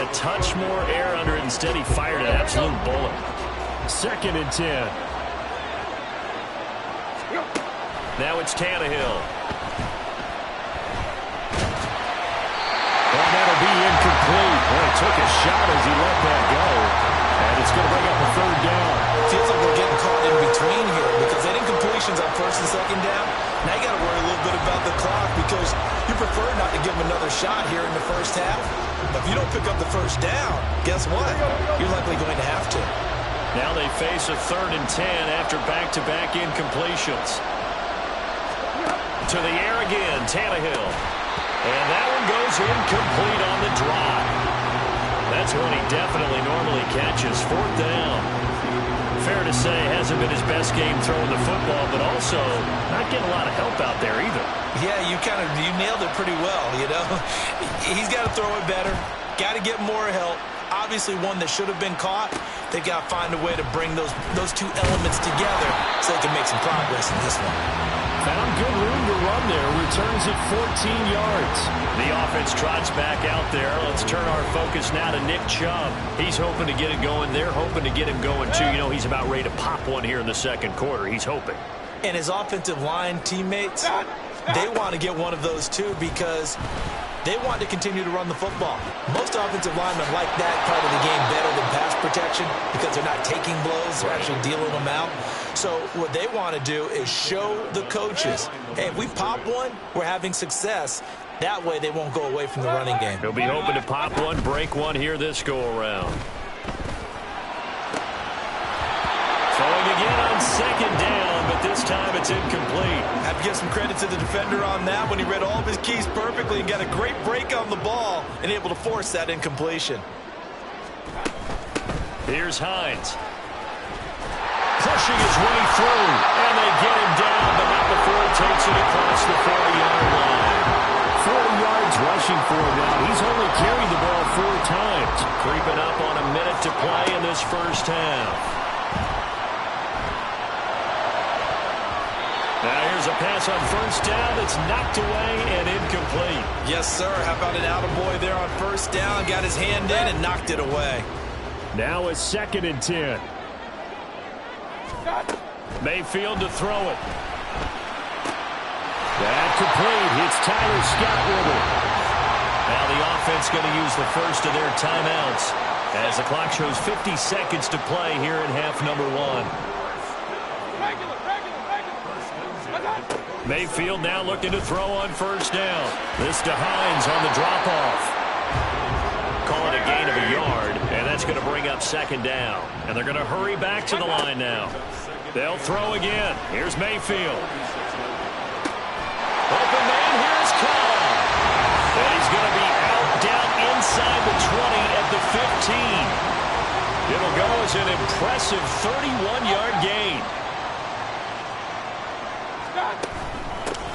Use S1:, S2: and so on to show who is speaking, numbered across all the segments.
S1: a touch more air under it. Instead, he fired an absolute bullet. 2nd and 10. Now it's Tannehill. And that'll be incomplete. Well, he took a shot as he let that go. And it's going to bring up a 3rd down.
S2: Feels like we're getting caught in between here because that incompletion's on 1st and 2nd down. Now you got to worry a little bit about the clock because you prefer not to give him another shot here in the 1st half. But if you don't pick up the 1st down, guess what? You're likely going to have to.
S1: Now they face a 3rd and 10 after back-to-back incompletions. To the air again, Tannehill. And that one goes incomplete on the drive. That's one he definitely normally catches. 4th down. Fair to say, hasn't been his best game throwing the football, but also not getting a lot of help out there either.
S2: Yeah, you nailed it pretty well, you know. He's got to throw it better. Got to get more help. Obviously one that should have been caught. They've got to find a way to bring those two elements together so they can make some progress in this one.
S1: Found good room to run there. Returns it 14 yards. The offense trots back out there. Let's turn our focus now to Nick Chubb. He's hoping to get it going. They're hoping to get him going, too. You know, he's about ready to pop one here in the 2nd quarter. He's hoping.
S2: And his offensive line teammates, they want to get one of those, too, because they want to continue to run the football. Most offensive linemen like that part of the game better than pass protection because they're not taking blows. They're actually dealing them out. So what they want to do is show the coaches, hey, if we pop one, we're having success. That way they won't go away from the running game.
S1: He'll be hoping to pop one, break one here this go-around. Throwing again on 2nd down, but this time it's incomplete.
S2: I have to give some credit to the defender on that when he read all of his keys perfectly and got a great break on the ball and able to force that incompletion.
S1: Here's Hines. Pushing his way through, and they get him down, but not before he takes it across the 40-yard line. 40 yards rushing for him now. He's only carried the ball 4 times. Creeping up on a minute to play in this 1st half. Now here's a pass on 1st down. It's knocked away and incomplete.
S2: Yes, sir. How about an attaboy there on 1st down? Got his hand in and knocked it away.
S1: Now a 2nd and 10. Mayfield to throw it. That complete. It's Tyler Scott with it. Now the offense going to use the first of their timeouts as the clock shows 50 seconds to play here in half number 1. Mayfield now looking to throw on 1st down. This to Hines on the drop-off. Call it a gain of a yard, and that's going to bring up 2nd down. And they're going to hurry back to the line now. They'll throw again. Here's Mayfield. Open man, here's Cobb. And he's going to be out down inside the 20 at the 15. It'll go as an impressive 31-yard gain.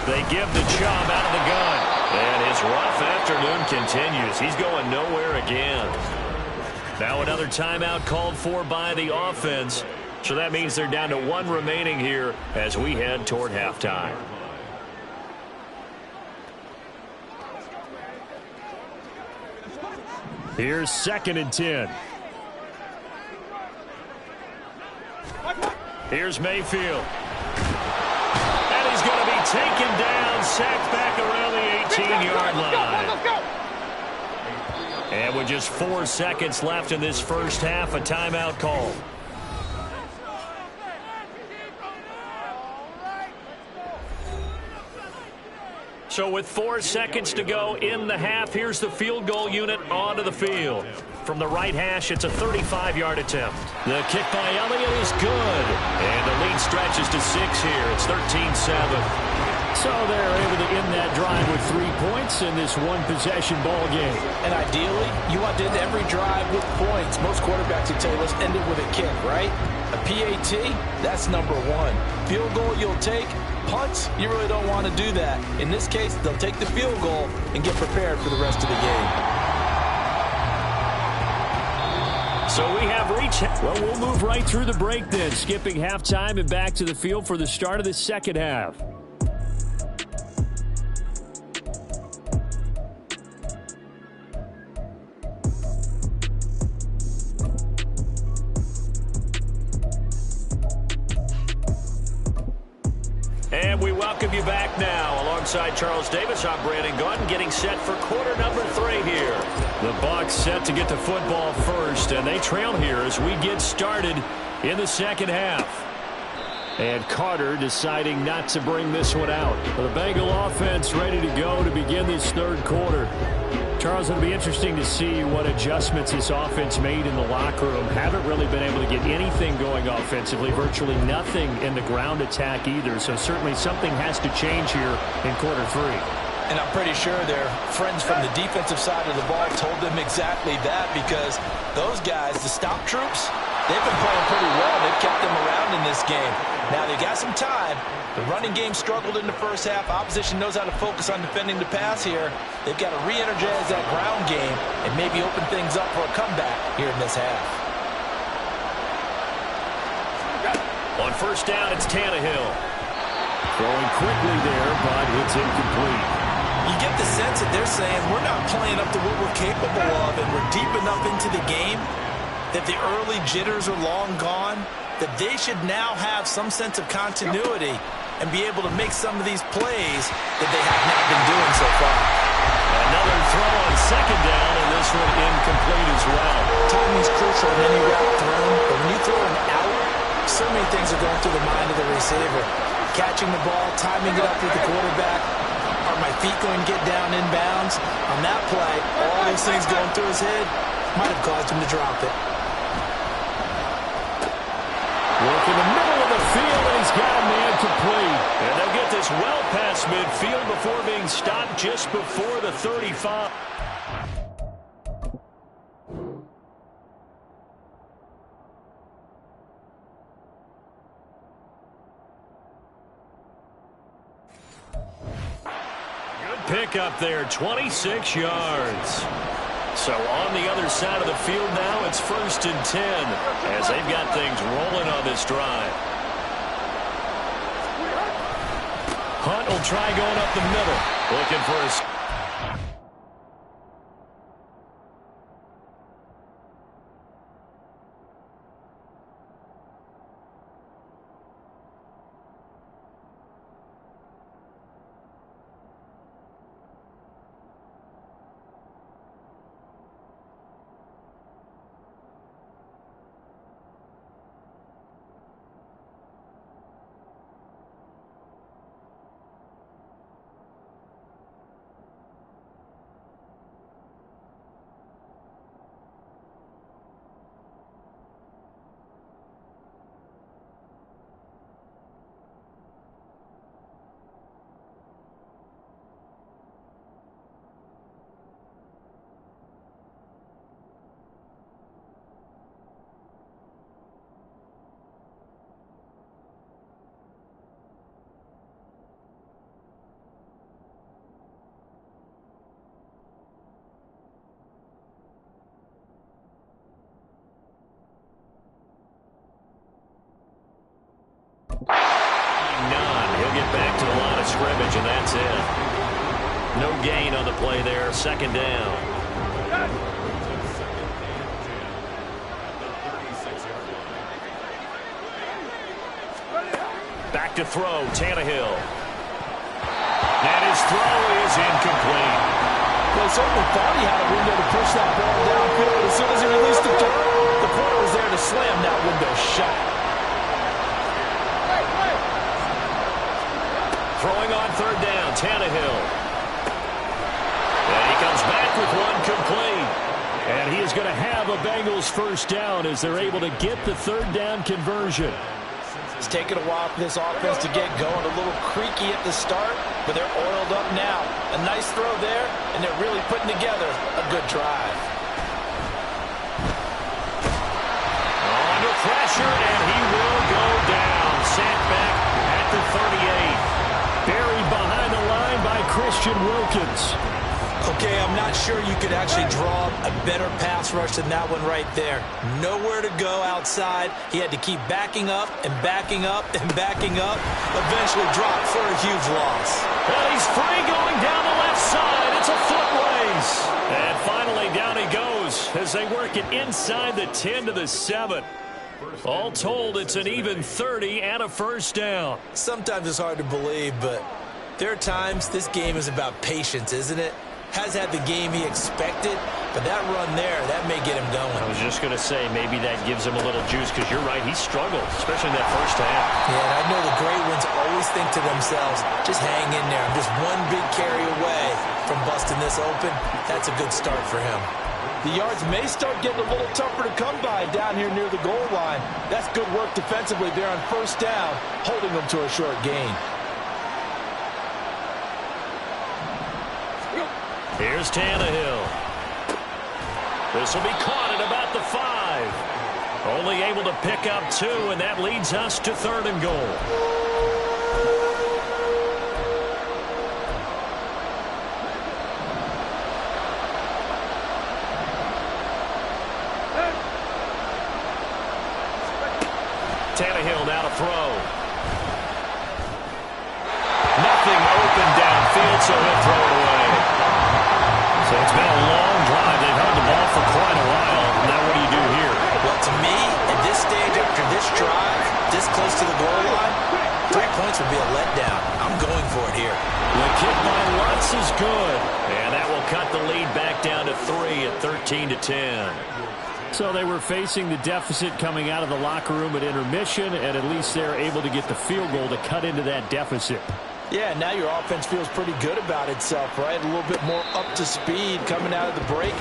S1: They give the Chubb out of the gun. And his rough afternoon continues. He's going nowhere again. Now another timeout called for by the offense. So that means they're down to 1 remaining here as we head toward halftime. Here's 2nd and 10. Here's Mayfield. And he's going to be taken down, sacked back around the 18-yard line. And with just 4 seconds left in this 1st half, a timeout call. So with 4 seconds to go in the half, here's the field goal unit onto the field. From the right hash, it's a 35-yard attempt. The kick by Elliott is good. And the lead stretches to 6 here. It's 13-7. So they're able to end that drive with 3 points in this one-possession ball game.
S2: And ideally, you want to end every drive with points. Most quarterbacks would tell you, let's end it with a kick, right? A PAT, that's number 1. Field goal you'll take. Punts, you really don't want to do that. In this case, they'll take the field goal and get prepared for the rest of the game.
S1: So we have reached. Well, we'll move right through the break then, skipping halftime and back to the field for the start of the 2nd half. welcome you back now. Alongside Charles Davis, I'm Brandon Gaudin, getting set for quarter number 3 here. The Bucs set to get the football first, and they trail here as we get started in the second half. And Carter deciding not to bring this one out. The Bengal offense ready to go to begin this third quarter. Charles, it'll be interesting to see what adjustments this offense made in the locker room. Haven't really been able to get anything going offensively, virtually nothing in the ground attack either. So certainly something has to change here in quarter 3.
S2: And I'm pretty sure their friends from the defensive side of the ball told them exactly that, because those guys, the stop troops, they've been playing pretty well. They've kept them around in this game. Now they've got some time. The running game struggled in the first half. Opposition knows how to focus on defending the pass here. They've got to re-energize that ground game and maybe open things up for a comeback here in this half.
S1: On first down, it's Tannehill. Throwing quickly there, but it's incomplete.
S2: You get the sense that they're saying we're not playing up to what we're capable of, and we're deep enough into the game that the early jitters are long gone, that they should now have some sense of continuity and be able to make some of these plays that they have not been doing so far.
S1: Another throw on second down, and this one incomplete as well.
S2: Timing's crucial in any route thrown, but when you throw an out, so many things are going through the mind of the receiver. Catching the ball, timing it up with the quarterback. Are my feet going to get down inbounds? On that play, all these things going through his head might have caused him to drop it.
S1: Work in the middle of the field, and he's got a man complete. And they'll get this well past midfield before being stopped just before the 35. Pick up there, 26 yards. So on the other side of the field now, it's 1st and 10 as they've got things rolling on this drive. Hunt will try going up the middle, looking for a... He'll get back to the line of scrimmage, and that's it. No gain on the play there, second down. Back to throw, Tannehill. And his throw is incomplete.
S2: Well, he certainly thought he had a window to push that ball downfield, but as soon as he released the throw, the corner was there to slam that window shut.
S1: Throwing on third down, Tannehill. And he comes back with one complete. And he is going to have a Bengals first down as they're able to get the third down conversion.
S2: It's taken a while for this offense to get going. A little creaky at the start, but they're oiled up now. A nice throw there, and they're really putting together a good drive.
S1: Under pressure, and he will go down. Sent back at the 38. Buried behind the line by Christian Wilkins.
S2: Okay, I'm not sure you could actually draw a better pass rush than that one right there. Nowhere to go outside. He had to keep backing up and backing up and backing up. Eventually dropped for a huge loss.
S1: Well, he's free going down the left side. It's a foot race. And finally down he goes as they work it inside the 10 to the 7. All told, it's an even 30 and a first down.
S2: Sometimes it's hard to believe, but there are times this game is about patience, isn't it? Has had the game he expected, but that run there, that may get him going.
S1: I was just going to say, maybe that gives him a little juice, because you're right, he struggled, especially in that first half.
S2: Yeah, and I know the great ones always think to themselves, just hang in there. I'm just one big carry away from busting this open. That's a good start for him.
S3: The yards may start getting a little tougher to come by down here near the goal line. That's good work defensively there on first down, holding them to a short gain.
S1: Here's Tannehill. This will be caught at about the 5. Only able to pick up 2, and that leads us to 3rd and goal. Tannehill now to throw. Nothing open downfield, so he'll throw it away. So it's been a long drive. They've held the ball for quite a while. Now what do you do here?
S2: Well, to me, at this stage after this drive, this close to the goal line, 3 points would be a letdown. I'm going for it here.
S1: The kick by Lutz is good. And that will cut the lead back down to 3 at 13-10. So they were facing the deficit coming out of the locker room at intermission, and at least they're able to get the field goal to cut into that deficit.
S3: Yeah, now your offense feels pretty good about itself, right? A little bit more up to speed coming out of the break.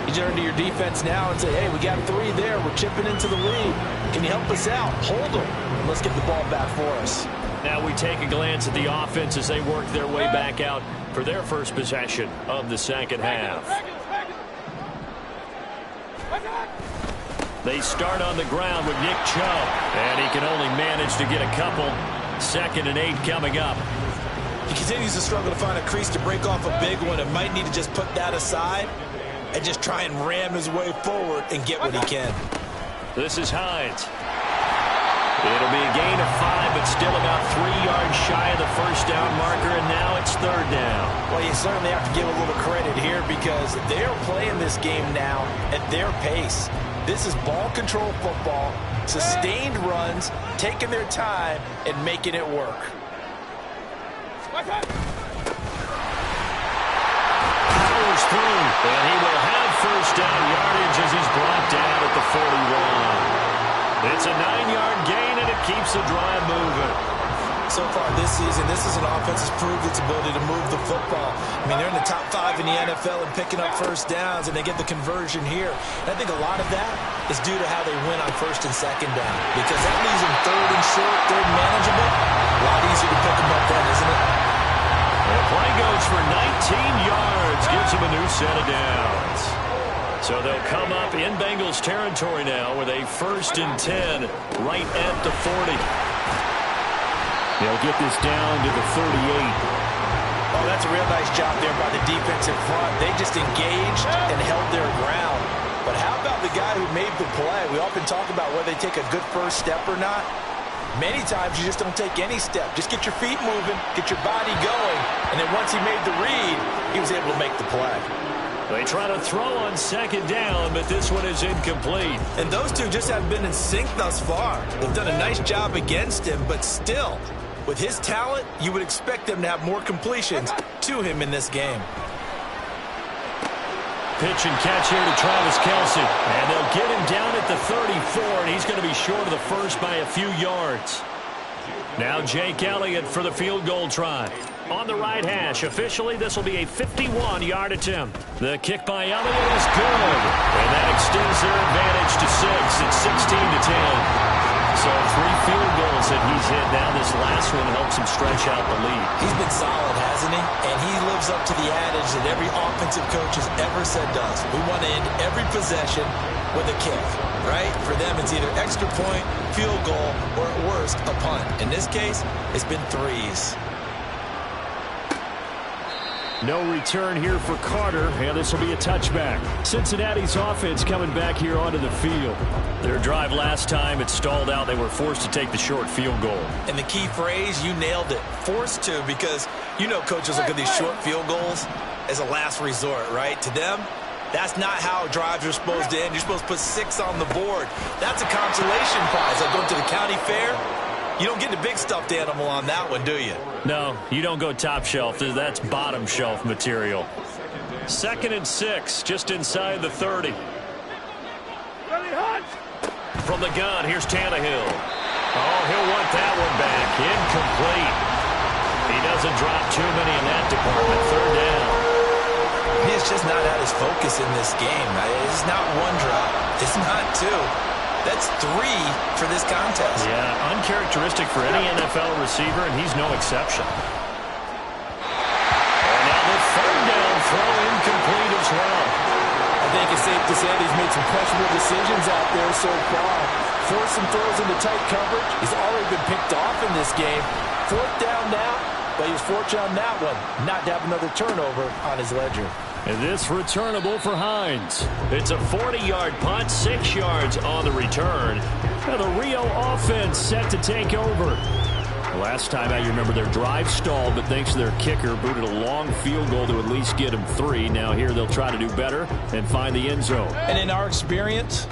S3: You turn to your defense now and say, hey, we got 3 there. We're chipping into the lead. Can you help us out? Hold them. Let's get the ball back for us.
S1: Now we take a glance at the offense as they work their way back out for their first possession of the second half. They start on the ground with Nick Chubb, and he can only manage to get a couple. 2nd and 8 coming up.
S2: He continues to struggle to find a crease to break off a big one and might need to just put that aside and just try and ram his way forward and get what he can.
S1: This is Hines. It'll be a gain of 5, but still about 3 yards shy of the first down marker, and now it's 3rd down.
S3: Well, you certainly have to give a little credit here because they're playing this game now at their pace. This is ball control football, sustained runs, taking their time, and making it work.
S1: Powers through, and he will have first down yardage as he's brought down at the 41. It's a 9-yard gain, and it keeps the drive moving.
S2: So far this season, this is an offense that's proved its ability to move the football. I mean, they're in the top 5 in the NFL in picking up first downs, and they get the conversion here. And I think a lot of that is due to how they win on 1st and 2nd down, because that leaves them 3rd and short, 3rd and manageable. A lot easier to pick them up then, isn't it?
S1: The play goes for 19 yards, gives them a new set of downs. So they'll come up in Bengals territory now with a 1st and 10 right at the 40. They'll get this down to the 38.
S3: Oh, that's a real nice job there by the defensive front. They just engaged and held their ground. But how about the guy who made the play? We often talk about whether they take a good first step or not. Many times you just don't take any step. Just get your feet moving, get your body going, and then once he made the read, he was able to make the play.
S1: They try to throw on 2nd down, but this one is incomplete.
S2: And those two just have been in sync thus far. They've done a nice job against him, but still, with his talent, you would expect them to have more completions to him in this game.
S1: Pitch and catch here to Travis Kelce. And they'll get him down at the 34, and he's going to be short of the first by a few yards. Now Jake Elliott for the field goal try. On the right hash, officially this will be a 51-yard attempt. The kick by Elliott is good, and that extends their advantage to 6 at 16-10. So 3 field goals that he's hit now. This last one helps him stretch out the lead.
S2: He's been solid, hasn't he? And he lives up to the adage that every offensive coach has ever said to us. We want to end every possession with a kick, right? For them, it's either extra point, field goal, or at worst, a punt. In this case, it's been 3s.
S1: No return here for Carter, and this will be a touchback. Cincinnati's offense coming back here onto the field. Their drive last time, it stalled out. They were forced to take the short field goal.
S2: And the key phrase, you nailed it, forced to, because you know coaches look at these short field goals as a last resort, right? To them, That's not how drives are supposed to end. You're supposed to put 6 on the board. That's a consolation prize. Like going to the county fair, you don't get the big stuffed animal on that one, do you?
S1: No, you don't go top shelf. That's bottom shelf material. 2nd and 6, just inside the 30. From the gun, here's Tannehill. Oh, he'll want that one back. Incomplete. He doesn't drop too many in that department. 3rd down.
S2: He's just not at his focus in this game. It's not 1 drop. It's not 2. That's 3 for this contest.
S1: Yeah, uncharacteristic for any NFL receiver, and he's no exception. And now the 3rd down throw incomplete as well.
S3: I think it's safe to say that he's made some questionable decisions out there so far. Forcing throws into tight coverage. He's already been picked off in this game. 4th down now, but he's fortunate on that one not to have another turnover on his ledger.
S1: And this returnable for Hines. It's a 40-yard punt, 6 yards on the return. Now the Rio offense set to take over. Last time out, you remember their drive stalled, but thanks to their kicker, booted a long field goal to at least get them 3. Now here they'll try to do better and find the end zone.
S3: And in our experience,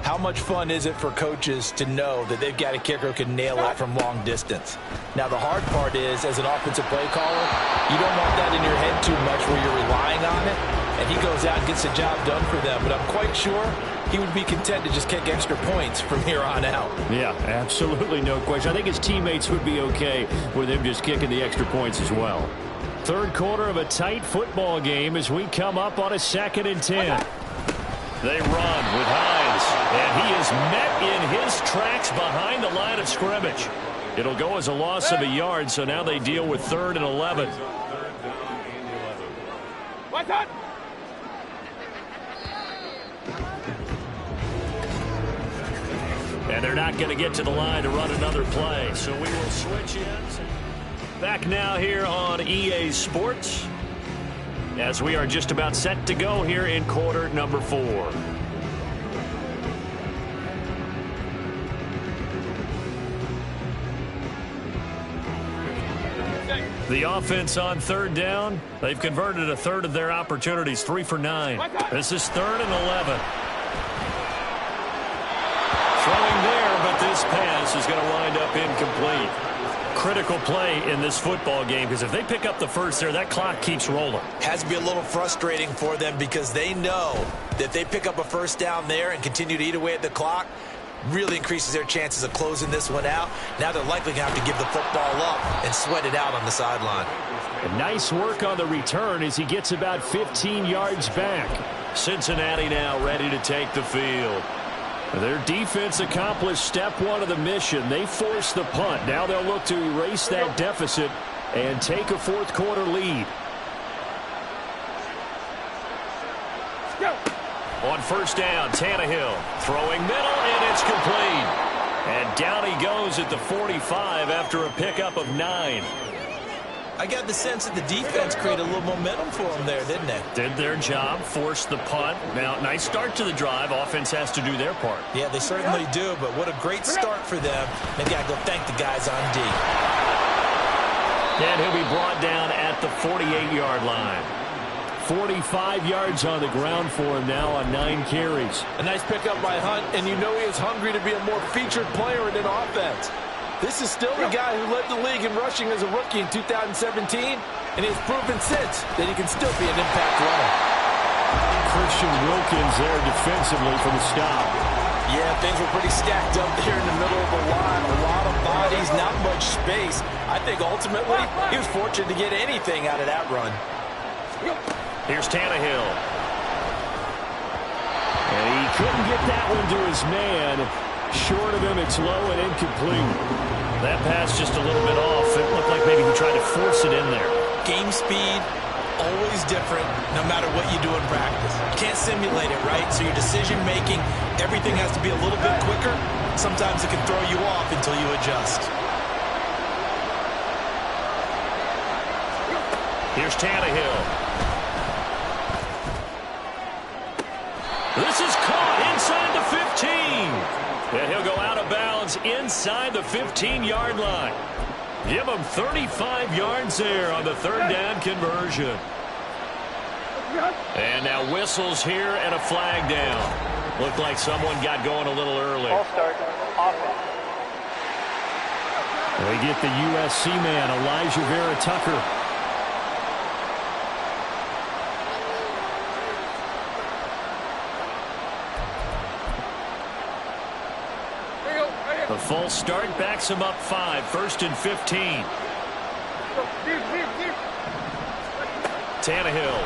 S3: how much fun is it for coaches to know that they've got a kicker who can nail it from long distance? Now, the hard part is, as an offensive play caller, you don't want that in your head too much where you're relying on it, and he goes out and gets the job done for them. But I'm quite sure he would be content to just kick extra points from here on out.
S1: Yeah, absolutely no question. I think his teammates would be okay with him just kicking the extra points as well. 3rd quarter of a tight football game as we come up on a 2nd and 10. They run with Hines, and he is met in his tracks behind the line of scrimmage. It'll go as a loss of a yard, so now they deal with 3rd and 11. And they're not going to get to the line to run another play, so we will switch ends. Back now here on EA Sports, as we are just about set to go here in quarter number 4. The offense on 3rd down, they've converted a 1/3 of their opportunities, 3 for 9. This is 3rd and 11. Throwing there, but this pass is going to wind up incomplete. Critical play in this football game, because if they pick up the first there, that clock keeps rolling.
S2: Has to be a little frustrating for them because they know that if they pick up a 1st down there and continue to eat away at the clock, really increases their chances of closing this one out. Now they're likely going to have to give the football up and sweat it out on the sideline.
S1: Nice work on the return as he gets about 15 yards back. Cincinnati now ready to take the field. Their defense accomplished step 1 of the mission. They forced the punt. Now they'll look to erase that deficit and take a 4th quarter lead. On 1st down, Tannehill throwing middle, and it's complete. And down he goes at the 45 after a pickup of 9.
S2: I got the sense that the defense created a little momentum for them there, didn't they?
S1: Did their job, forced the punt. Now, nice start to the drive. Offense has to do their part.
S2: Yeah, they certainly do, but what a great start for them. They've got to go thank the guys on D.
S1: And he'll be brought down at the 48-yard line. 45 yards on the ground for him now on 9 carries.
S3: A nice pickup by Hunt, and you know he is hungry to be a more featured player in an offense. This is still the guy who led the league in rushing as a rookie in 2017, and he has proven since that he can still be an impact runner.
S1: Christian Wilkins there defensively for the stop.
S3: Yeah, things were pretty stacked up there in the middle of the line. A lot of bodies, not much space. I think ultimately he was fortunate to get anything out of that run.
S1: Here's Tannehill. And he couldn't get that one to his man. Short of him, it's low and incomplete. That pass just a little bit off. It looked like maybe he tried to force it in there.
S2: Game speed, always different no matter what you do in practice. You can't simulate it, right? So your decision-making, everything has to be a little bit quicker. Sometimes it can throw you off until you adjust.
S1: Here's Tannehill. This is caught inside the 15. And he'll go out of bounds inside the 15-yard line. Give him 35 yards there on the 3rd down conversion. And now whistles here and a flag down. Looked like someone got going a little early.
S4: Ball start. Offense.
S1: They get the USC man, Elijah Vera Tucker. The false start backs him up 5, 1st and 15. Tannehill.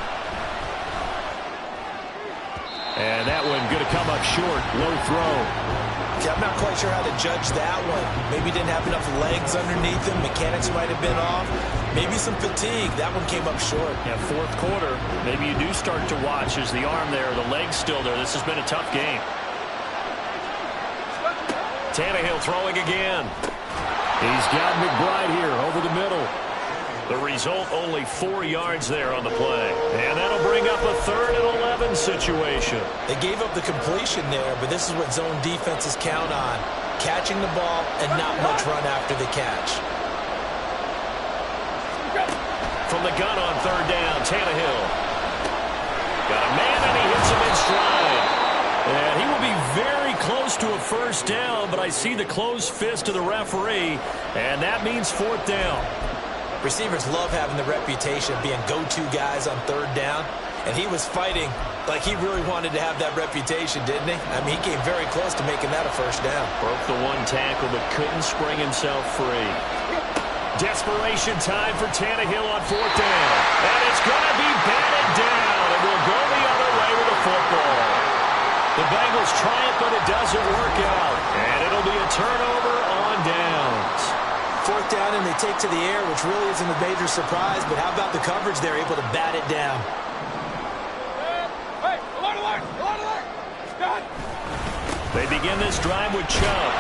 S1: And that one going to come up short. Low throw.
S2: Yeah, I'm not quite sure how to judge that one. Maybe didn't have enough legs underneath him. Mechanics might have been off. Maybe some fatigue. That one came up short.
S1: Yeah, 4th quarter. Maybe you do start to watch. Is the arm there, the leg's still there? This has been a tough game. Tannehill throwing again. He's got McBride here over the middle. The result, only 4 yards there on the play. And that'll bring up a 3rd and 11 situation.
S2: They gave up the completion there, but this is what zone defenses count on. Catching the ball and not much run after the catch.
S1: From the gun on 3rd down, Tannehill. Got a man and he hits him in stride. And he will be very close to a 1st down, but I see the closed fist of the referee, and that means 4th down.
S2: Receivers love having the reputation of being go-to guys on 3rd down, and he was fighting like he really wanted to have that reputation, didn't he? I mean, he came very close to making that a 1st down.
S1: Broke the 1 tackle, but couldn't spring himself free. Desperation time for Tannehill on 4th down. And it's going to be batted down. It will go the other way with the football. The Bengals try it, but it doesn't work out. And it'll be a turnover on downs.
S2: 4th down, and they take to the air, which really isn't a major surprise, but how about the coverage there, able to bat it down?
S1: They begin this drive with Chubb.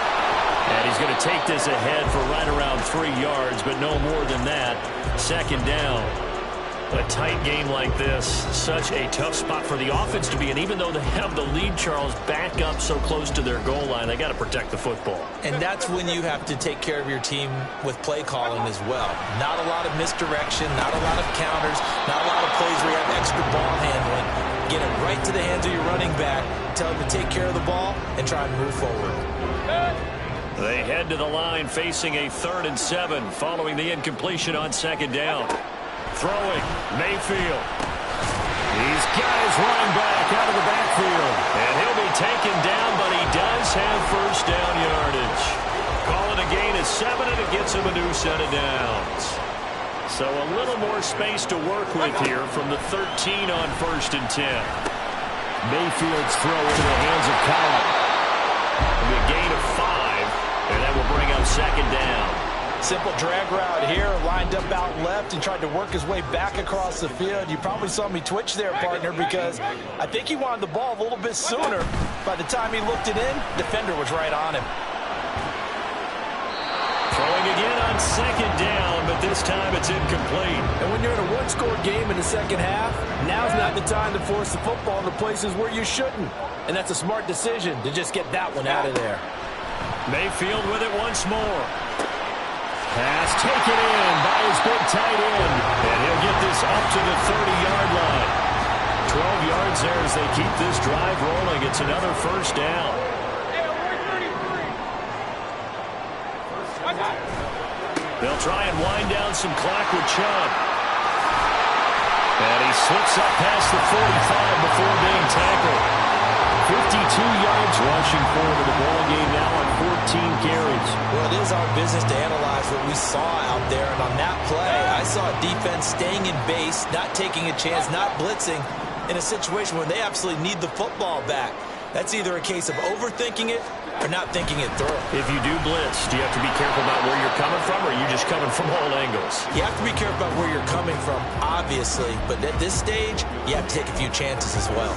S1: And he's going to take this ahead for right around 3 yards, but no more than that. 2nd down. A tight game like this, such a tough spot for the offense to be in. Even though they have the lead, Charles, back up so close to their goal line, they got to protect the football.
S2: And that's when you have to take care of your team with play calling as well. Not a lot of misdirection, not a lot of counters, not a lot of plays where you have extra ball handling. Get it right to the hands of your running back, tell him to take care of the ball, and try and move forward.
S1: They head to the line facing a 3rd and 7 following the incompletion on 2nd down. Throwing, Mayfield. He's got his running back out of the backfield. And he'll be taken down, but he does have 1st down yardage. Call it a gain of 7, and it gets him a new set of downs. So a little more space to work with here from the 13 on 1st and 10. Mayfield's throw into the hands of Collins. A gain of 5, and that will bring up 2nd down.
S3: Simple drag route here, lined up out left and tried to work his way back across the field. You probably saw me twitch there, partner, because I think he wanted the ball a little bit sooner. By the time he looked it in, defender was right on him.
S1: Throwing again on 2nd down, but this time it's incomplete.
S5: And when you're in a 1-score game in the 2nd half, now's not the time to force the football in the places where you shouldn't. And that's a smart decision to just get that one out of there.
S1: Mayfield with it once more. Pass taken in by his big tight end. And he'll get this up to the 30-yard line. 12 yards there as they keep this drive rolling. It's another 1st down. They'll try and wind down some clock with Chubb. And he slips up past the 45 before being tackled. 52 yards rushing forward to the ball game now on 14 carries.
S2: Well, it is our business to analyze what we saw out there. And on that play, I saw a defense staying in base, not taking a chance, not blitzing in a situation where they absolutely need the football back. That's either a case of overthinking it or not thinking it through.
S1: If you do blitz, do you have to be careful about where you're coming from, or are you just coming from all angles?
S2: You have to be careful about where you're coming from, obviously. But at this stage, you have to take a few chances as well.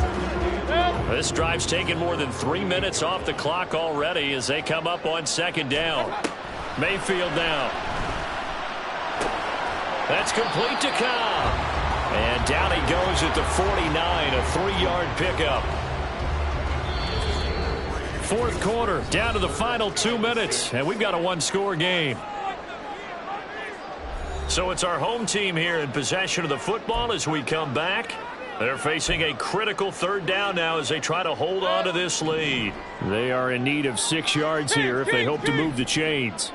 S1: This drive's taken more than 3 minutes off the clock already as they come up on 2nd down. Mayfield now. That's complete to Cobb. And down he goes at the 49, a 3-yard pickup. 4th quarter, down to the final 2 minutes, and we've got a 1-score game. So it's our home team here in possession of the football as we come back. They're facing a critical third down now as they try to hold on to this lead. They are in need of 6 yards here if they hope to move the chains.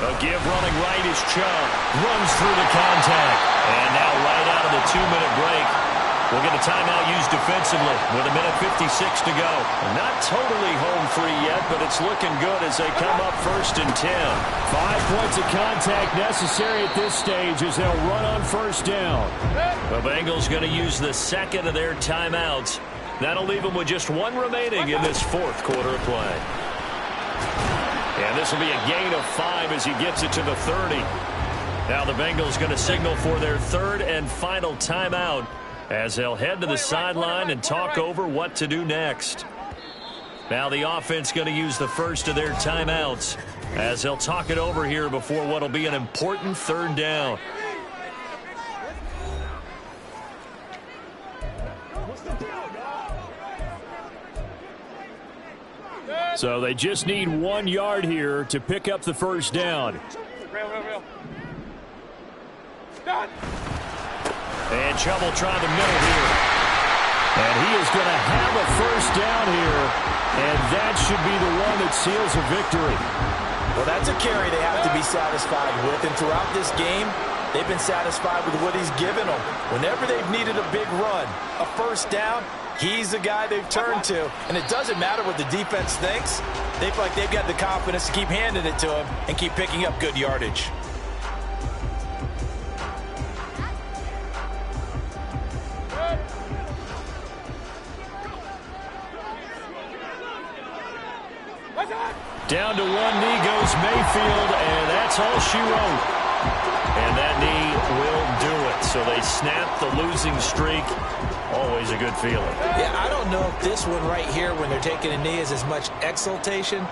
S1: A give running right is Chubb. Runs through the contact. And now right out of the 2-minute break, we'll get a timeout used defensively with 1:56 to go. Not totally home free yet, but it's looking good as they come up 1st and 10.
S4: 5 points of contact necessary at this stage as they'll run on 1st down.
S1: The Bengals going to use the second of their timeouts. That'll leave them with just 1 remaining in this 4th quarter of play. And this will be a gain of 5 as he gets it to the 30. Now the Bengals going to signal for their 3rd and final timeout as they'll head to the sideline and talk over what to do next. Now the offense going to use the first of their timeouts as they'll talk it over here before what will be an important 3rd down.
S4: So they just need 1 yard here to pick up the 1st down.
S1: And Chubb will try the middle here.
S4: And he is going to have a 1st down here, and that should be the one that seals a victory.
S3: Well, that's a carry they have to be satisfied with, and throughout this game, they've been satisfied with what he's given them. Whenever they've needed a big run, a 1st down, he's the guy they've turned to. And it doesn't matter what the defense thinks. They feel like they've got the confidence to keep handing it to him and keep picking up good yardage.
S1: Down to 1 knee goes Mayfield, and that's all she wrote. And that knee will do it. So they snap the losing streak. Always a good feeling.
S2: Yeah, I don't know if this one right here when they're taking a knee is as much exultation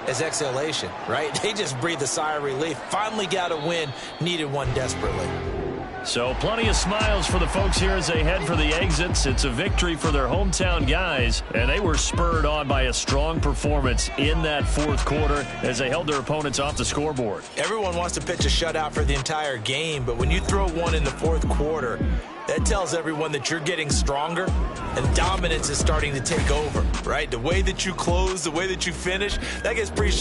S2: as exhalation, right? They just breathe a sigh of relief. Finally got a win, needed one desperately.
S1: So plenty of smiles for the folks here as they head for the exits. It's a victory for their hometown guys, and they were spurred on by a strong performance in that 4th quarter as they held their opponents off the scoreboard.
S2: Everyone wants to pitch a shutout for the entire game, but when you throw one in the 4th quarter, that tells everyone that you're getting stronger and dominance is starting to take over, right? The way that you close, the way that you finish, that gets pretty